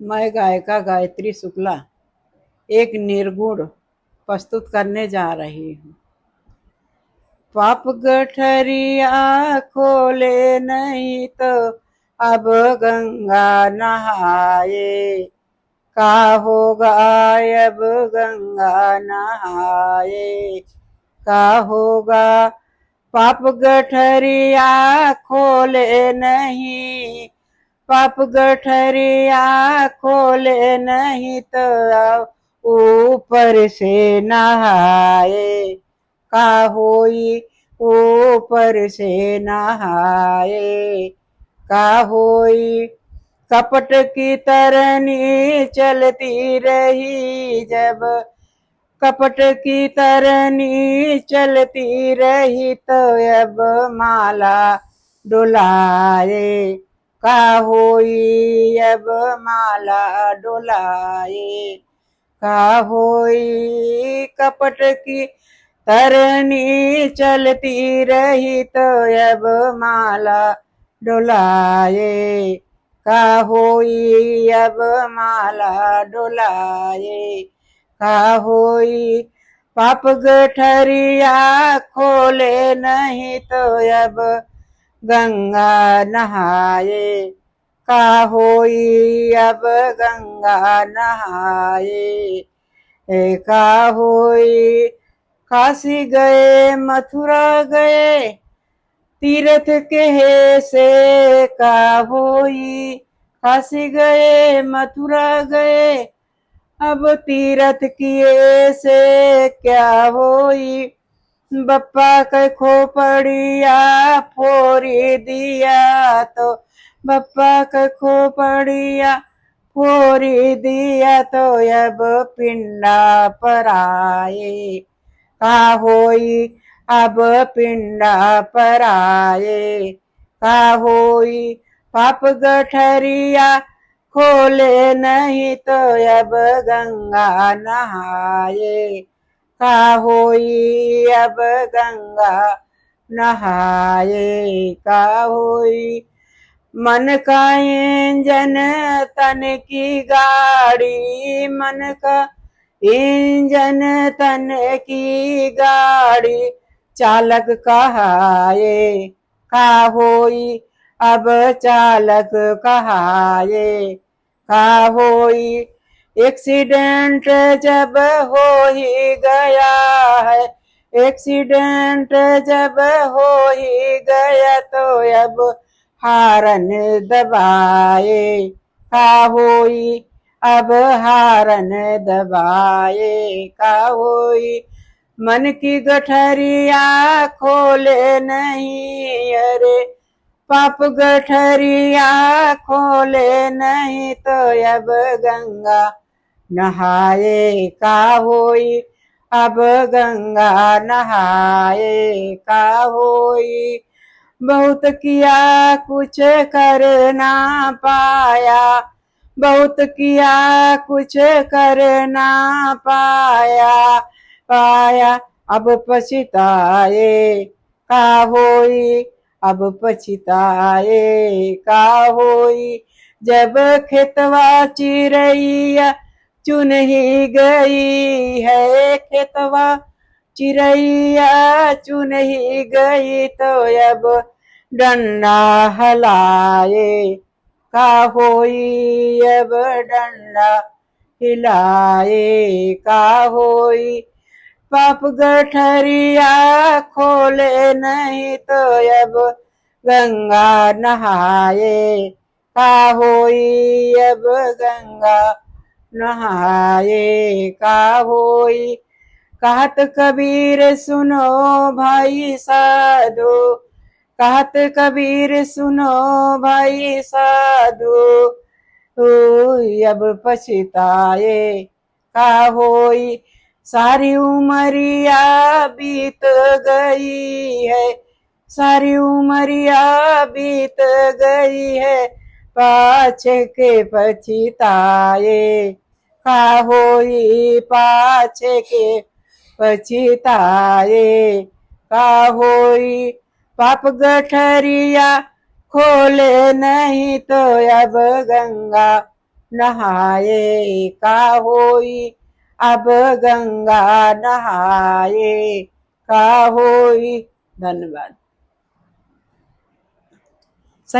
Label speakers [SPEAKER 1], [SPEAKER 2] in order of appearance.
[SPEAKER 1] मैं गायिका गायत्री शुक्ला एक निर्गुण प्रस्तुत करने जा रही हूँ। पाप गठरिया खोले नहीं तो अब गंगा नहाए, का होगा अब गंगा नहाए, का होगा। पाप गठरिया खोले नहीं, पाप गठरिया खोले नहीं तो ऊपर से नहाए, का होई ऊपर से नहाए, का होई। कपट की तरनी चलती रही जब, कपट की तरनी चलती रही तो अब माला डुलाए, का होई अब माला डुलाए, का होई। कपट की तरनी चलती रही तो अब माला डुलाए, का होई अब माला डुलाए, का होई। पाप गठरिया खोले नहीं तो अब गंगा नहाए, का होई अब गंगा नहाए, का होई। काशी गए मथुरा गए तीर्थ के से का होई, काशी गए मथुरा गए अब तीर्थ किए से क्या होई। बप्पा के खोपड़िया फोड़ी दिया तो, बप्पा के खोपड़िया फोड़ी दिया तो अब पिंडा पर आए, का होई अब पिंडा पर आए, का होई। पाप गठरिया खोले नहीं तो अब गंगा नहाए, का होई अब गंगा नहाए, का होई। मन का इंजन तन की गाड़ी, मन का इंजन तन की गाड़ी चालक कहाए, का होई अब चालक कहाए, का होई। एक्सीडेंट जब हो ही गया है, एक्सीडेंट जब हो ही गया तो अब हारन दबाए, का होई अब हारन दबाए, का होई। मन की गठरिया खोले नहीं, अरे पाप गठरिया खोले नहीं तो अब गंगा नहाए, का होई अब गंगा नहाए, का होई। बहुत किया कुछ कर ना पाया, बहुत किया कुछ कर ना पाया, पाया अब पछताए, का होई अब पछताए, का होई। जब खेतवा चिरैया चुन ही गई है, खेतवा चिरैया चुन ही गई तो अब डंडा हलाए, का होई अब डंडा हिलाए, का होई। पाप गठरिया खोले नहीं तो अब गंगा नहाए, का होई अब गंगा नहाए, का होई। कहत कबीर सुनो भाई साधु, कहत कबीर सुनो भाई साधु, अब पछताए, का होई। सारी उमरिया बीत गई है, सारी उमरिया बीत गई है, पाछे के पछताए, का होई पाछे के पछताए, का होई। पाप गठरिया खोले नहीं तो अब गंगा नहाए का होई, अब गंगा नहाए का होई। धन्यवाद।